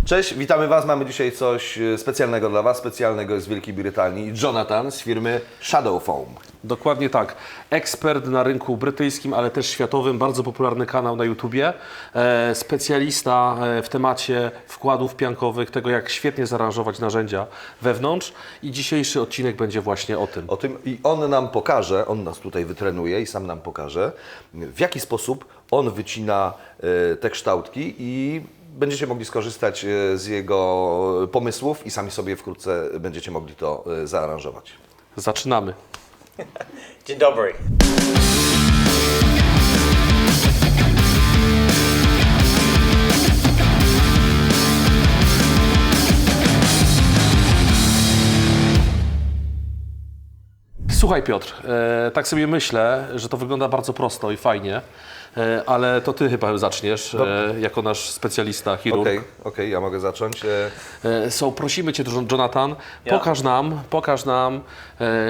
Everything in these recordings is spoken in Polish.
Cześć, witamy Was. Mamy dzisiaj coś specjalnego dla Was, specjalnego z Wielkiej Brytanii. Jonathan z firmy Shadow Foam. Dokładnie tak. Ekspert na rynku brytyjskim, ale też światowym, bardzo popularny kanał na YouTubie. Specjalista w temacie wkładów piankowych, tego jak świetnie zaaranżować narzędzia wewnątrz. I dzisiejszy odcinek będzie właśnie o tym. O tym i on nam pokaże, on nas tutaj wytrenuje i sam nam pokaże, w jaki sposób on wycina te kształtki i będziecie mogli skorzystać z jego pomysłów i sami sobie wkrótce będziecie mogli to zaaranżować. Zaczynamy. Dzień dobry. Słuchaj Piotr, tak sobie myślę, że to wygląda bardzo prosto i fajnie, ale to Ty chyba zaczniesz jako nasz specjalista, chirurg. Okej, ja mogę zacząć. Prosimy Cię, Jonathan, pokaż nam,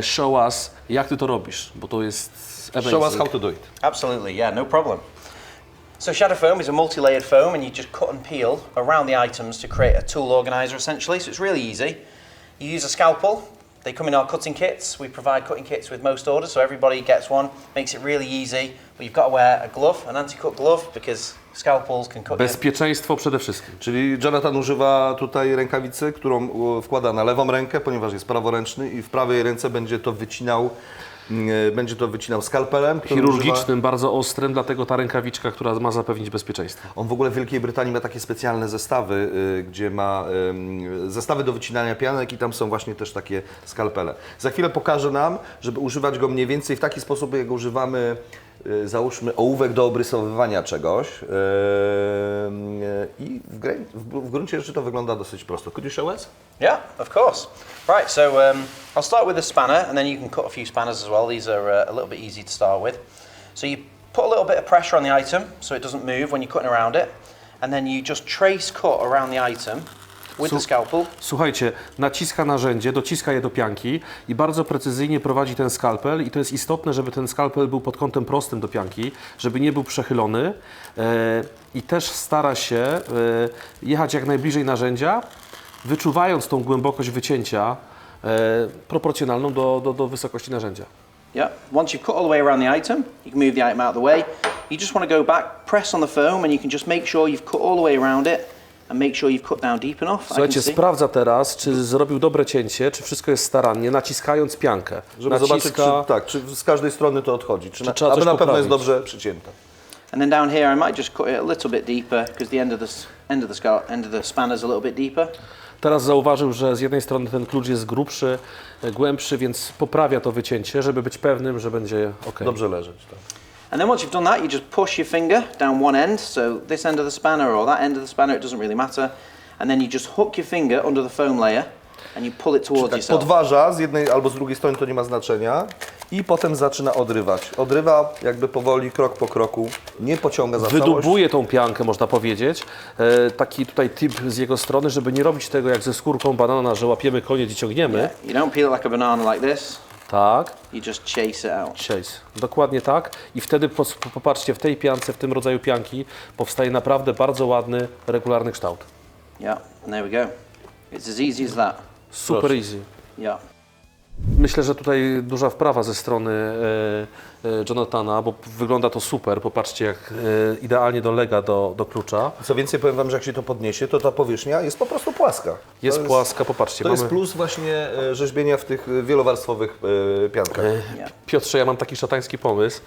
show us, jak Ty to robisz, bo to jest amazing. Show us how to do it. Absolutely, yeah, no problem. So Shadow Foam is a multi-layered foam and you just cut and peel around the items to create a tool organizer essentially, so it's really easy. You use a scalpel. They come in our cutting kits. We provide cutting kits with most orders, so everybody gets one. Makes it really easy, but you've got to wear a glove, an anti-cut glove, because scalpels can cut you. Bezpieczeństwo przede wszystkim. Czyli Jonathan używa tutaj rękawicy, którą wkłada na lewą rękę, ponieważ jest praworęczny i w prawej ręce będzie to wycinał skalpelem. który Chirurgicznym, bardzo ostrym, dlatego ta rękawiczka, która ma zapewnić bezpieczeństwo. On w ogóle w Wielkiej Brytanii ma takie specjalne zestawy, gdzie ma zestawy do wycinania pianek i tam są właśnie też takie skalpele. Za chwilę pokaże nam, żeby używać go mniej więcej w taki sposób, jak używamy, załóżmy, ołówek do obrysowywania czegoś. I w gruncie rzeczy to wygląda dosyć prosto. Could you show us? Yeah, of course. Right, so I'll start with a spanner and then you can cut a few spanners as well. These are a little bit easy to start with. So you put a little bit of pressure on the item so it doesn't move when you're cutting around it. And then you just trace cut around the item with the scalpel. Słuchajcie, naciska narzędzie, dociska je do pianki i bardzo precyzyjnie prowadzi ten skalpel i to jest istotne, żeby ten skalpel był pod kątem prostym do pianki, żeby nie był przechylony i też stara się jechać jak najbliżej narzędzia, wyczuwając tą głębokość wycięcia proporcjonalną do wysokości narzędzia. Yeah, once you've cut all the way around the item, you can move the item out of the way. You just want to go back, press on the foam and you can just make sure you've cut all the way around it. And make sure you've cut down deep enough. Słuchajcie, sprawdza teraz, czy zrobił dobre cięcie, czy wszystko jest starannie, naciskając piankę. Żeby zobaczyć, czy z każdej strony to odchodzi, czy trzeba aby coś na pewno poprawić. jest dobrze przycięte. And then down here I might just cut it a little bit deeper because the end of the spanner is a little bit deeper. Teraz zauważył, że z jednej strony ten klucz jest grubszy, głębszy, więc poprawia to wycięcie, żeby być pewnym, że będzie ok. Dobrze leżeć. Tak. And then once you've done that, you just push your finger down one end, so this end of the spanner or that end of the spanner, it doesn't really matter. And then you just hook your finger under the foam layer and you pull it towards yourself. Podważa z jednej albo z drugiej strony, to nie ma znaczenia. I potem zaczyna odrywać. Odrywa jakby powoli, krok po kroku, nie pociąga za całość. Wydubuje tą piankę, można powiedzieć. Taki tutaj tip z jego strony, żeby nie robić tego jak ze skórką banana, że łapiemy koniec i ciągniemy. You don't peel it like a banana like this. Tak. You just chase it out. Chase. Dokładnie tak. I wtedy popatrzcie, w tej piance, w tym rodzaju pianki powstaje naprawdę bardzo ładny, regularny kształt. Yeah, and there we go. It's as easy as that. Super easy. Yeah. Myślę, że tutaj duża wprawa ze strony Jonathana, bo wygląda to super. Popatrzcie, jak idealnie dolega do klucza. Co więcej, powiem Wam, że jak się to podniesie, to ta powierzchnia jest po prostu płaska. Jest płaska, popatrzcie. To jest plus właśnie rzeźbienia w tych wielowarstwowych piankach. Piotrze, ja mam taki szatański pomysł,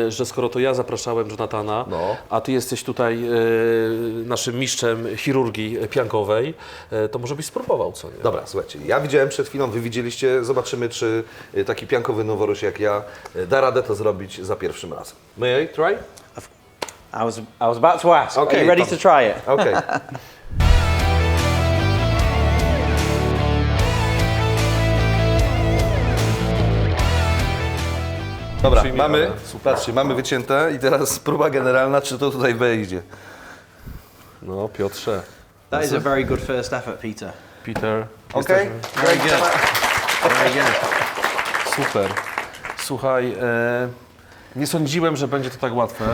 że skoro to ja zapraszałem Jonathana, a Ty jesteś tutaj naszym mistrzem chirurgii piankowej, to może byś spróbował, co nie? Dobra, słuchajcie, ja widziałem przed chwilą, Wy widzieliście, zobaczymy, czy taki piankowy noworuś jak ja da radę to zrobić za pierwszym razem. May I try? I was about to ask. Okay, Are you ready to try it? Okej. Dobra, mamy, patrzcie, mamy wycięte i teraz próba generalna, czy to tutaj wejdzie. No, Piotrze. That is a very good first effort, Peter. Peter. Okej? Very good. Very good. Super. Słuchaj, nie sądziłem, że będzie to tak łatwe.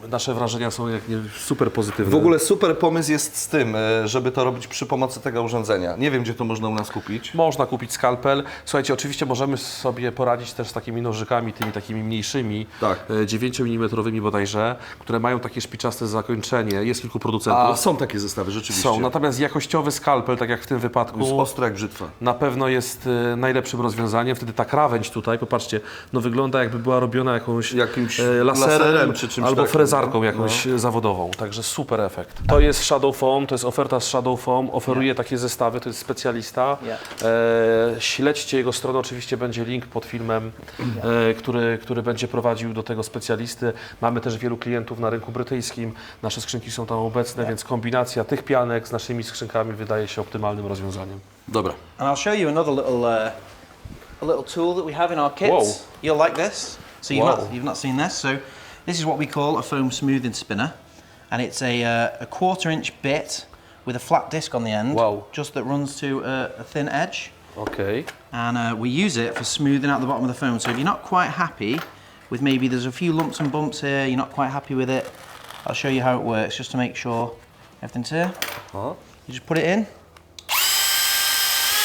nasze wrażenia są jak nie, super pozytywne. W ogóle super pomysł jest z tym, żeby to robić przy pomocy tego urządzenia. Nie wiem, gdzie to można u nas kupić. Można kupić skalpel. Słuchajcie, oczywiście możemy sobie poradzić też z takimi nożykami, tymi takimi mniejszymi, Tak. 9 mm bodajże, które mają takie szpiczaste zakończenie. Jest kilku producentów. A są takie zestawy, rzeczywiście. Są, natomiast jakościowy skalpel, tak jak w tym Jest wypadku, ostro jak brzytwa. na pewno jest najlepszym rozwiązaniem. Wtedy ta krawędź tutaj, popatrzcie, no wygląda jakby była robiona Jakimś laserem laserem czy czymś albo takim, frezarką no. jakąś zawodową. Także super efekt. To jest Shadow Foam, to jest oferta z Shadow Foam. Oferuje takie zestawy, to jest specjalista. Śledźcie jego stronę, oczywiście będzie link pod filmem, który będzie prowadził do tego specjalisty. Mamy też wielu klientów na rynku brytyjskim. Nasze skrzynki są tam obecne, więc kombinacja tych pianek z naszymi skrzynkami wydaje się optymalnym rozwiązaniem. Dobra. And I'll show you another a little tool that we have in our kits. Whoa. You'll like this. So Wow. you've not seen this. So this is what we call a foam smoothing spinner, and it's a 1/4 inch bit with a flat disc on the end, Wow. just that runs to a thin edge. Okej. And we use it for smoothing out the bottom of the foam. So if you're not quite happy with maybe there's a few lumps and bumps here, you're not quite happy with it, I'll show you how it works just to make sure everything's here. You just put it in.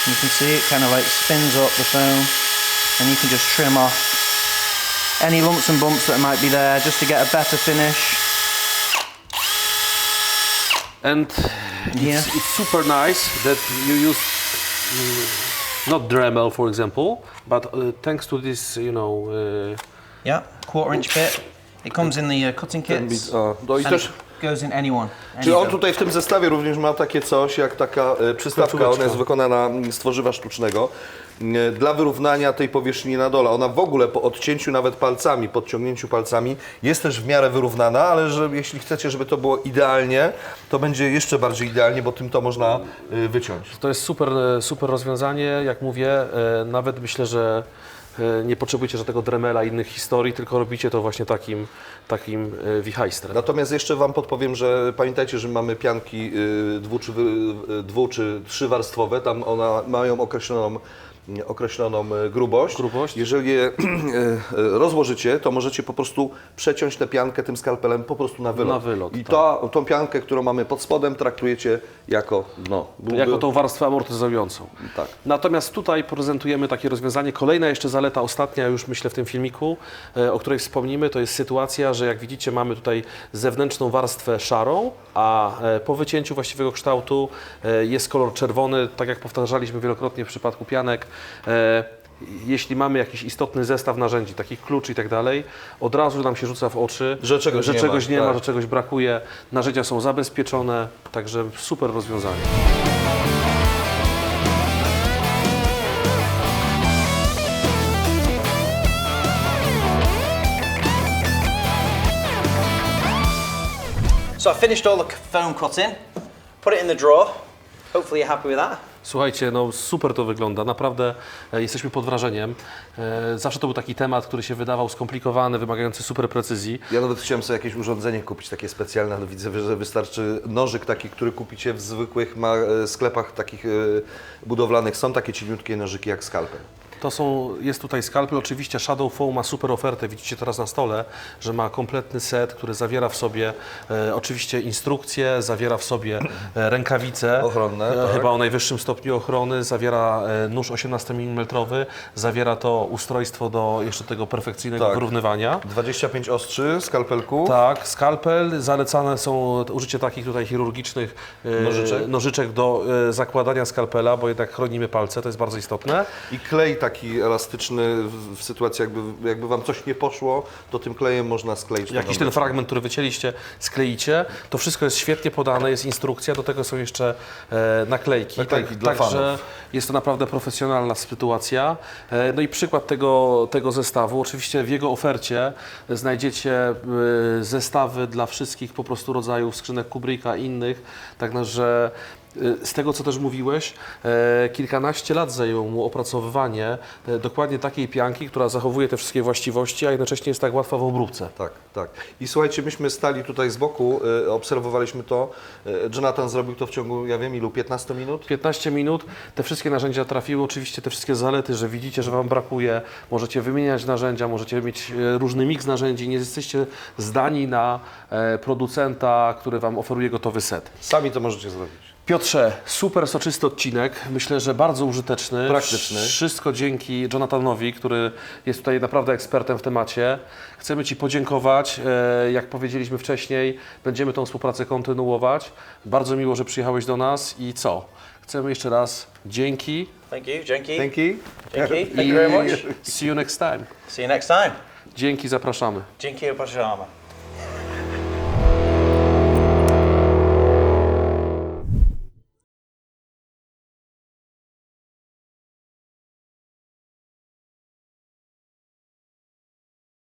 You can see it kind of like spins up the foam, and you can just trim off any lumps and bumps that might be there just to get a better finish. And here. it's super nice that you use not Dremel, for example, but thanks to this, Yeah, 1/4 inch bit. It comes in the cutting kits. No i And też, it goes in any czy on foam. tutaj w tym zestawie również ma takie coś, jak taka przystawka, Końcóweczka. ona jest wykonana z tworzywa sztucznego, dla wyrównania tej powierzchni na dole. Ona w ogóle po odcięciu nawet palcami, podciągnięciu palcami jest też w miarę wyrównana, ale że jeśli chcecie, żeby to było idealnie, to będzie jeszcze bardziej idealnie, bo tym to można wyciąć. To jest super rozwiązanie, jak mówię, nawet myślę, że nie potrzebujecie żadnego Dremela i innych historii, tylko robicie to właśnie takim wichajstrem. Natomiast jeszcze Wam podpowiem, że pamiętajcie, że mamy pianki dwu- czy trzywarstwowe, tam one mają określoną grubość. Jeżeli je rozłożycie, to możecie po prostu przeciąć tę piankę tym skalpelem po prostu na wylot. Na wylot, I tak. tą piankę, którą mamy pod spodem, traktujecie jako dno. Jako tą warstwę amortyzującą. Tak. Natomiast tutaj prezentujemy takie rozwiązanie. Kolejna jeszcze zaleta, ostatnia już myślę w tym filmiku, o której wspomnimy, to jest sytuacja, że jak widzicie mamy tutaj zewnętrzną warstwę szarą, a po wycięciu właściwego kształtu jest kolor czerwony, tak jak powtarzaliśmy wielokrotnie w przypadku pianek. Jeśli mamy jakiś istotny zestaw narzędzi, takich kluczy i tak dalej, od razu nam się rzuca w oczy, Że czegoś nie ma, tak. że czegoś brakuje, narzędzia są zabezpieczone, także super rozwiązanie. So I finished all the foam cutting, put it in the drawer. Hopefully you're happy with that. Słuchajcie, no super to wygląda, naprawdę jesteśmy pod wrażeniem. Zawsze to był taki temat, który się wydawał skomplikowany, wymagający super precyzji. Ja nawet chciałem sobie jakieś urządzenie kupić, takie specjalne, ale widzę, że wystarczy nożyk taki, który kupicie w zwykłych sklepach takich budowlanych. Są takie cieniutkie nożyki jak skalpel. Jest tutaj skalpel, oczywiście Shadow Foam ma super ofertę, widzicie teraz na stole, że ma kompletny set, który zawiera w sobie oczywiście instrukcje, zawiera w sobie rękawice Ochronne, tak. chyba o najwyższym stopniu ochrony, zawiera nóż 18 mm, zawiera to ustrojstwo do jeszcze tego perfekcyjnego wyrównywania. 25 ostrzy skalpelku. Tak, skalpel, zalecane są użycie takich tutaj chirurgicznych nożyczek do zakładania skalpela, bo jednak chronimy palce, to jest bardzo istotne. I klej taki elastyczny w sytuacji, jakby Wam coś nie poszło, to tym klejem można skleić. Jakiś ten fragment, który wycięliście, skleicie. To wszystko jest świetnie podane, jest instrukcja, do tego są jeszcze naklejki. Dla Także fanów. jest to naprawdę profesjonalna sytuacja. No i przykład tego zestawu. Oczywiście w jego ofercie znajdziecie zestawy dla wszystkich po prostu rodzajów skrzynek Kubricka i innych. Także Z tego, co też mówiłeś, kilkanaście lat zajęło mu opracowywanie dokładnie takiej pianki, która zachowuje te wszystkie właściwości, a jednocześnie jest tak łatwa w obróbce. Tak, tak. I słuchajcie, myśmy stali tutaj z boku, obserwowaliśmy to. Jonathan zrobił to w ciągu, ja wiem ilu, 15 minut? 15 minut, te wszystkie narzędzia trafiły, oczywiście te wszystkie zalety, że widzicie, że Wam brakuje, możecie wymieniać narzędzia, możecie mieć różny miks narzędzi, nie jesteście zdani na producenta, który Wam oferuje gotowy set. Sami to możecie zrobić. Piotrze, super soczysty odcinek, myślę, że bardzo użyteczny. Praktyczny. Wszystko dzięki Jonathanowi, który jest tutaj naprawdę ekspertem w temacie. Chcemy Ci podziękować. Jak powiedzieliśmy wcześniej, będziemy tą współpracę kontynuować. Bardzo miło, że przyjechałeś do nas i co? Chcemy jeszcze raz dzięki Thank you, dzięki. Dzięki. Dzięki, thank you very much. see you next time. See you next time. Dzięki, zapraszamy. Dzięki, Pajama.